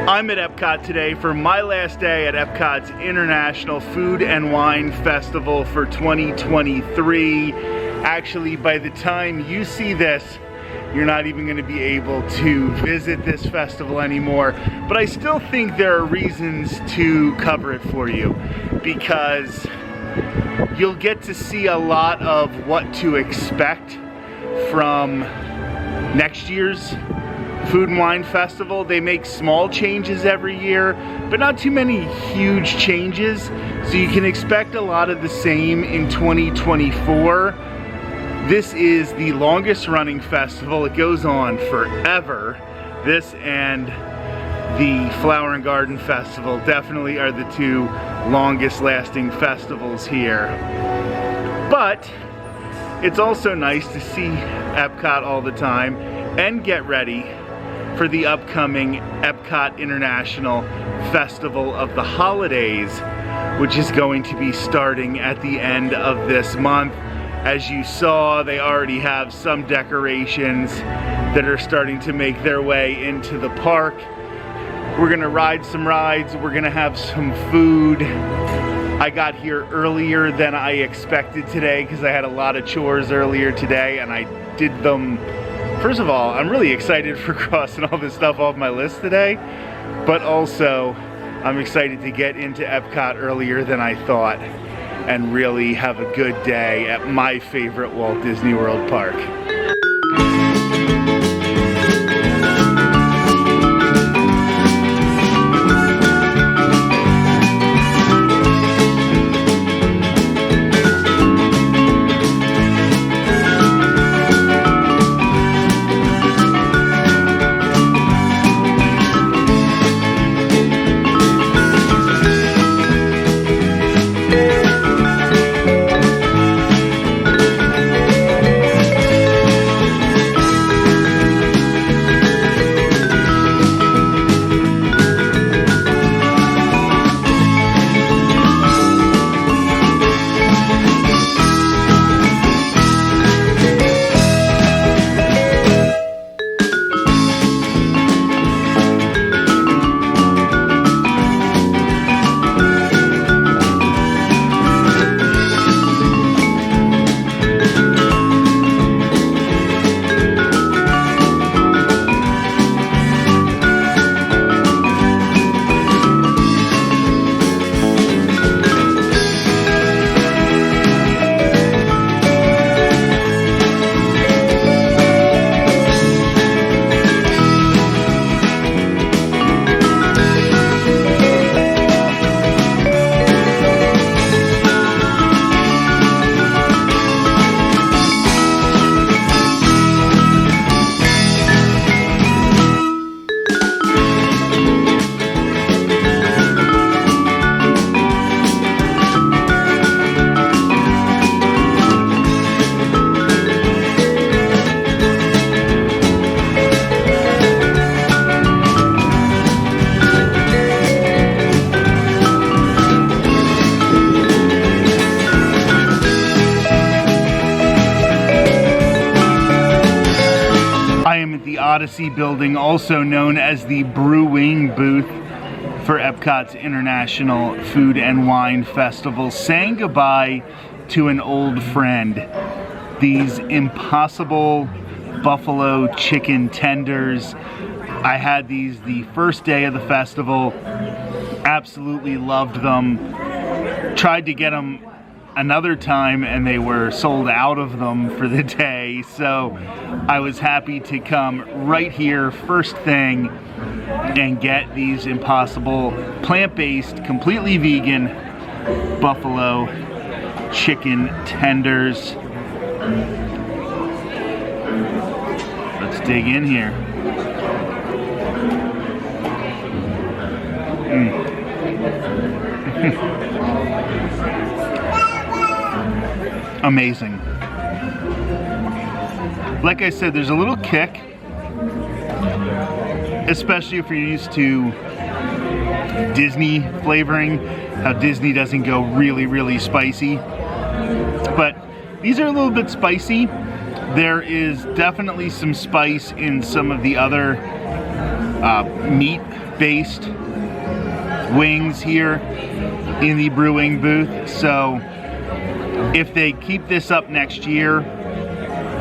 I'm at Epcot today for my last day at Epcot's International Food and Wine Festival for 2023. Actually, by the time you see this, you're not even going to be able to visit this festival anymore. But I still think there are reasons to cover it for you, because you'll get to see a lot of what to expect from next year's Food and Wine Festival. They make small changes every year, but not too many huge changes. So you can expect a lot of the same in 2024. This is the longest running festival. It goes on forever. This and the Flower and Garden Festival definitely are the two longest lasting festivals here. But it's also nice to see Epcot all the time and get ready for the upcoming Epcot International Festival of the Holidays, which is going to be starting at the end of this month. As you saw, they already have some decorations that are starting to make their way into the park. We're gonna ride some rides, we're gonna have some food. I got here earlier than I expected today because I had a lot of chores earlier today and I did them. First of all, I'm really excited for crossing all this stuff off my list today, but also I'm excited to get into Epcot earlier than I thought and really have a good day at my favorite Walt Disney World park. Odyssey building, also known as the Brewing booth for Epcot's International Food and Wine Festival, saying goodbye to an old friend. These impossible buffalo chicken tenders. I had these the first day of the festival, absolutely loved them. Tried to get them another time and they were sold out of them for the day, so I was happy to come right here first thing and get these impossible plant-based, completely vegan buffalo chicken tenders. Let's dig in here. Amazing. Like I said, there's a little kick, especially if you're used to Disney flavoring, how Disney doesn't go really spicy. But these are a little bit spicy. There is definitely some spice in some of the other meat plant-based wings here in the brewing booth. So if they keep this up next year,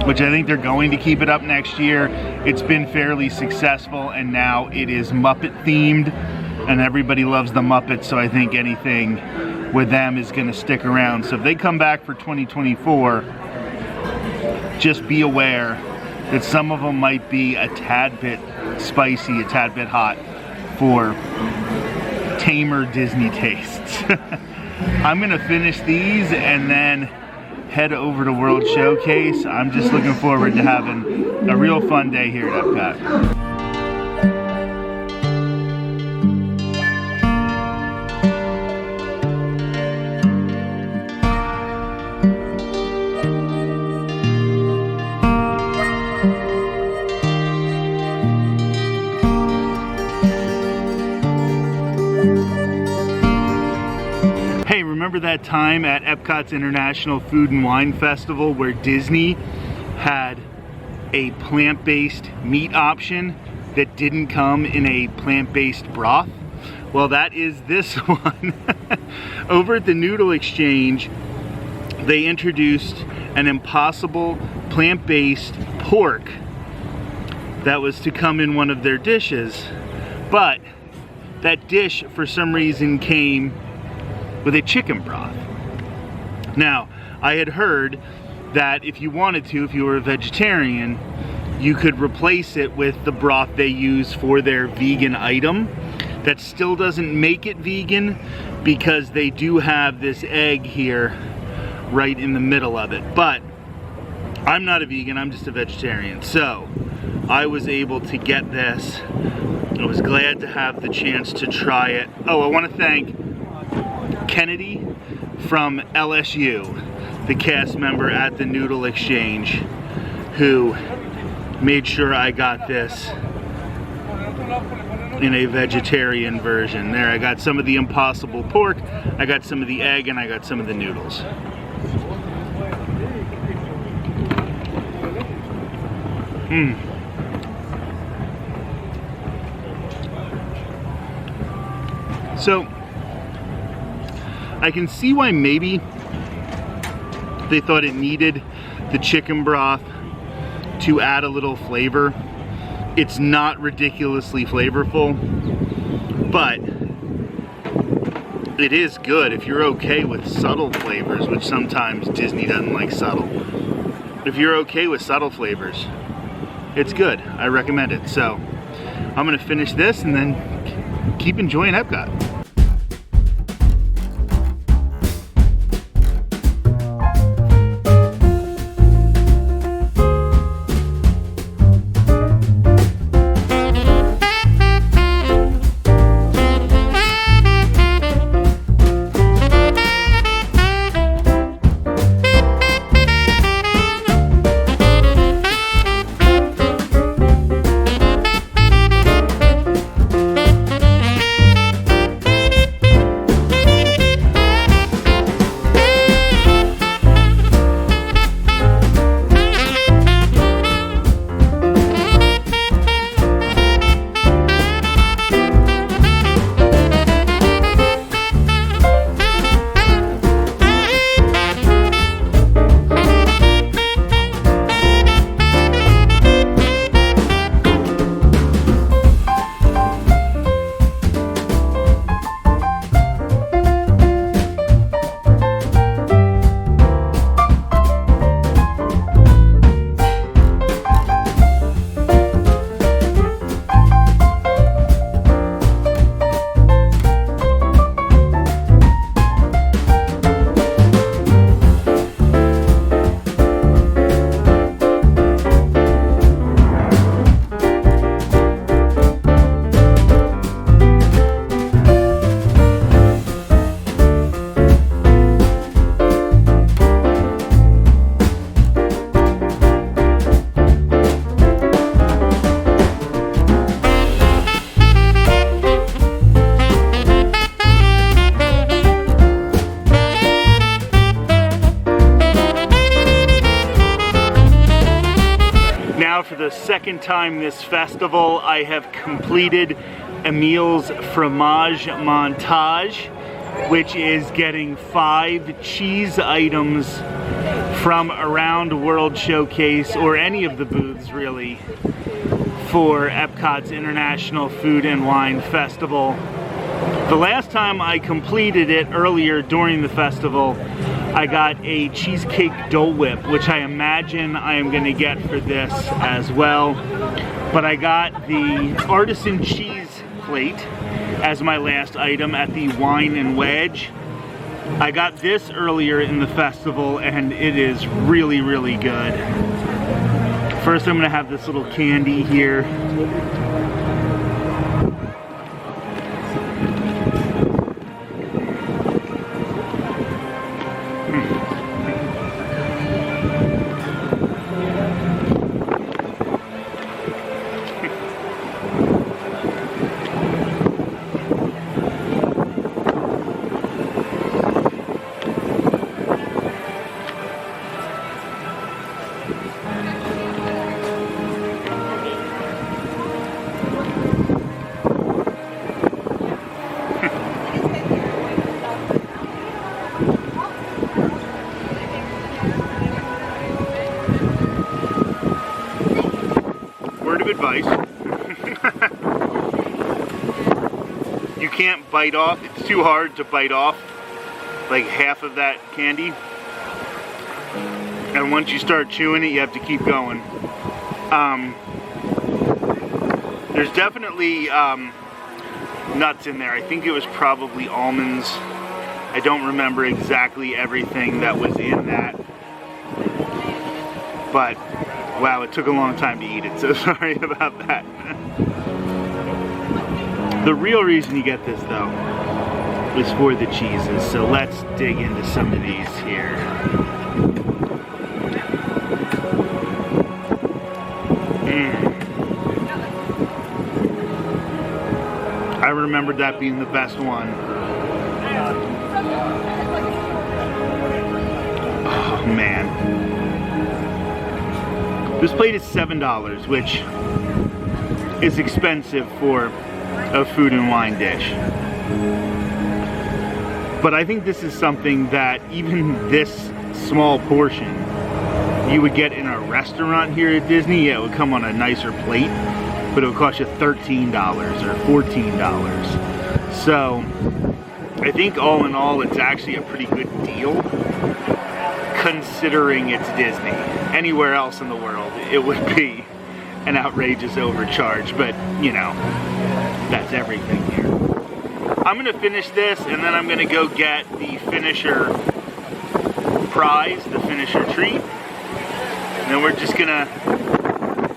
which I think they're going to keep it up next year, it's been fairly successful, and now it is Muppet themed, and everybody loves the Muppets, so I think anything with them is going to stick around. So if they come back for 2024, just be aware that some of them might be a tad bit spicy, a tad bit hot for tamer Disney tastes. I'm gonna finish these and then head over to World Showcase. I'm just looking forward to having a real fun day here at Epcot. Hey, remember that time at Epcot's International Food and Wine Festival where Disney had a plant-based meat option that didn't come in a plant-based broth? Well, that is this one. Over at the Noodle Exchange, they introduced an impossible plant-based pork that was to come in one of their dishes, but that dish for some reason came with a chicken broth. Now, I had heard that if you wanted to, if you were a vegetarian, you could replace it with the broth they use for their vegan item. That still doesn't make it vegan because they do have this egg here right in the middle of it. But I'm not a vegan, I'm just a vegetarian. So I was able to get this. I was glad to have the chance to try it. Oh, I want to thank Kennedy from LSU, the cast member at the Noodle Exchange, who made sure I got this in a vegetarian version. There, I got some of the impossible pork, I got some of the egg, and I got some of the noodles. So I can see why maybe they thought it needed the chicken broth to add a little flavor. It's not ridiculously flavorful, but it is good if you're okay with subtle flavors, which sometimes Disney doesn't like subtle. If you're okay with subtle flavors, it's good. I recommend it. So I'm gonna finish this and then keep enjoying Epcot. For the second time this festival, I have completed Emil's Fromage Montage, which is getting 5 cheese items from around World Showcase, or any of the booths really, for Epcot's International Food and Wine Festival. The last time I completed it earlier during the festival, I got a cheesecake Dole Whip, which I imagine I am going to get for this as well. But I got the artisan cheese plate as my last item at the Wine and Wedge. I got this earlier in the festival and it is really, really good. First I'm going to have this little candy here. Advice. You can't bite off, it's too hard to bite off like half of that candy, and once you start chewing it you have to keep going. There's definitely nuts in there. I think it was probably almonds. I don't remember exactly everything that was in that, but wow, it took a long time to eat it, so sorry about that. The real reason you get this, though, is for the cheeses, so let's dig into some of these here. I remembered that being the best one. Oh, man. This plate is $7, which is expensive for a food and wine dish. But I think this is something that even this small portion you would get in a restaurant here at Disney. Yeah, it would come on a nicer plate, but it would cost you $13 or $14. So I think all in all, it's actually a pretty good deal, considering it's Disney. Anywhere else in the world, it would be an outrageous overcharge, but you know, that's everything here. I'm gonna finish this and then I'm gonna go get the finisher prize, the finisher treat. And then we're just gonna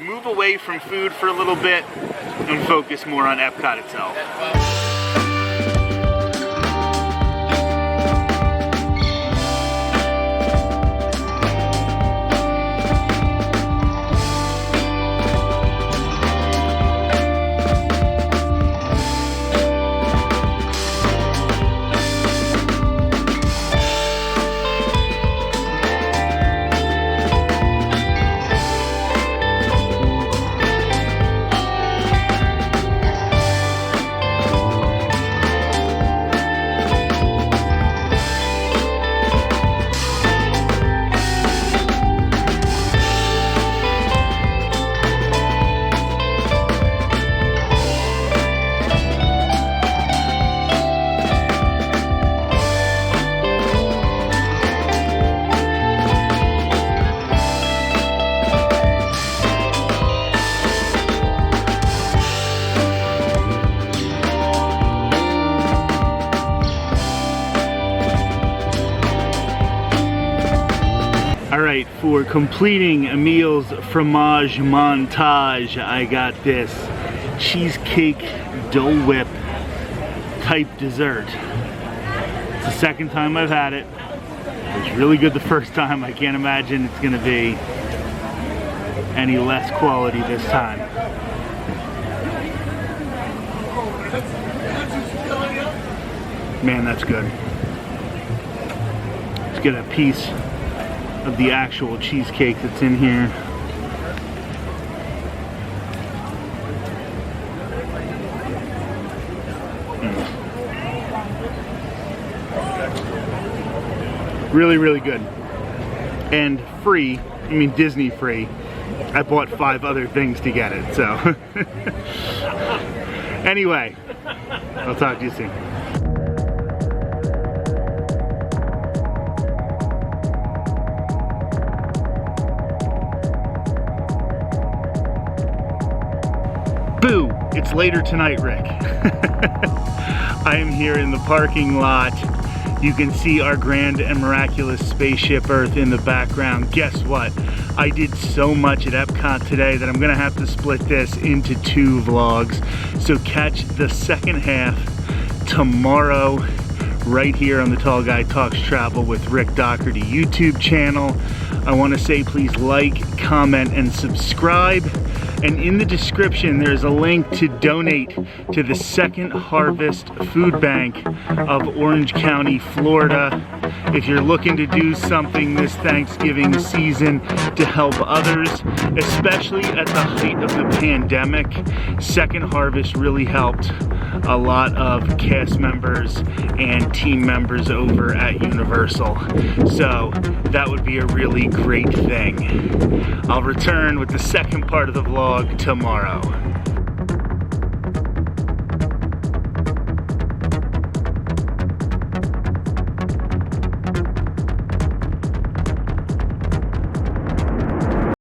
move away from food for a little bit and focus more on Epcot itself. Alright, for completing Emil's Fromage Montage, I got this cheesecake Dole Whip type dessert. It's the second time I've had it. It was really good the first time. I can't imagine it's gonna be any less quality this time. Man, that's good. Let's get a piece of the actual cheesecake that's in here. Really, really good. And free, I mean Disney free. I bought 5 other things to get it, so. Anyway, I'll talk to you soon. Boo! It's later tonight, Rick. I am here in the parking lot. You can see our grand and miraculous spaceship Earth in the background. Guess what? I did so much at Epcot today that I'm gonna have to split this into 2 vlogs. So catch the second half tomorrow right here on the Tall Guy Talks Travel with Rick Doherty YouTube channel. I wanna say please like, comment, and subscribe. And in the description, there's a link to donate to the Second Harvest Food Bank of Orange County, Florida. If you're looking to do something this Thanksgiving season to help others, especially at the height of the pandemic, Second Harvest really helped a lot of cast members and team members over at Universal. So that would be a really great thing. I'll return with the second part of the vlog tomorrow.